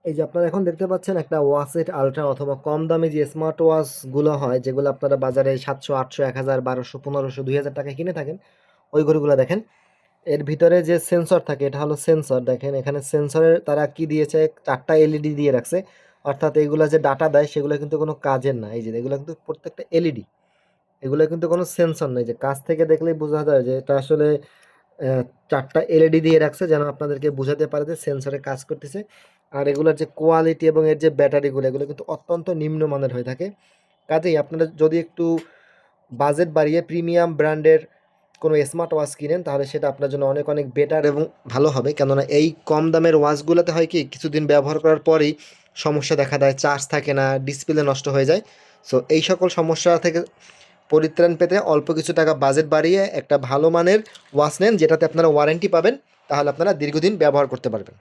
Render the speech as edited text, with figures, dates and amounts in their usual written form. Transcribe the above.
এই যে আপনারা এখন দেখতে পাচ্ছেন একটা ওয়াসেট আলট্রা অথবা কম দামি যে স্মার্ট ওয়াচগুলো হয়, যেগুলো আপনারা বাজারে 700, 800, 1000, 1200, 1500, 2000 টাকায় কিনে থাকেন, ওই ঘড়িগুলো দেখেন। এর ভিতরে যে সেন্সর থাকে এটা হলো সেন্সর। দেখেন এখানে সেন্সরের তারা কি দিয়েছে, 4টা এলইডি দিয়ে রাখছে। অর্থাৎ এগুলা যে ডাটা দেয় সেগুলো কিন্তু কোনো কাজের না। এই যে এগুলো কিন্তু প্রত্যেকটা এলইডি, এগুলো কিন্তু কোনো সেন্সর নেই। যে কাছ থেকে দেখলেই বোঝা যায় যে এটা আসলে 4টা এলইডি দিয়ে রাখছে যেন আপনাদেরকে বোঝাতে পারে যে সেন্সরে কাজ করতেছে। আর এগুলোর যে কোয়ালিটি এবং এর যে ব্যাটারিগুলো, এগুলো কিন্তু অত্যন্ত নিম্নমানের হয়ে থাকে। কাজেই আপনারা যদি একটু বাজেট বাড়িয়ে প্রিমিয়াম ব্র্যান্ডের কোনো স্মার্ট ওয়াচ কিনেন, তাহলে সেটা আপনার জন্য অনেক অনেক বেটার এবং ভালো হবে। কেননা এই কম দামের ওয়াচগুলোতে হয় কি, কিছুদিন ব্যবহার করার পরেই সমস্যা দেখা দেয়, চার্জ থাকে না, ডিসপ্লে নষ্ট হয়ে যায়। সো এই সকল সমস্যা থেকে পরিত্রাণ পেতে অল্প কিছু টাকা বাজেট বাড়িয়ে একটা ভালো মানের ওয়াচ নেন, যেটাতে আপনারা ওয়ারেন্টি পাবেন, তাহলে আপনারা দীর্ঘদিন ব্যবহার করতে পারবেন।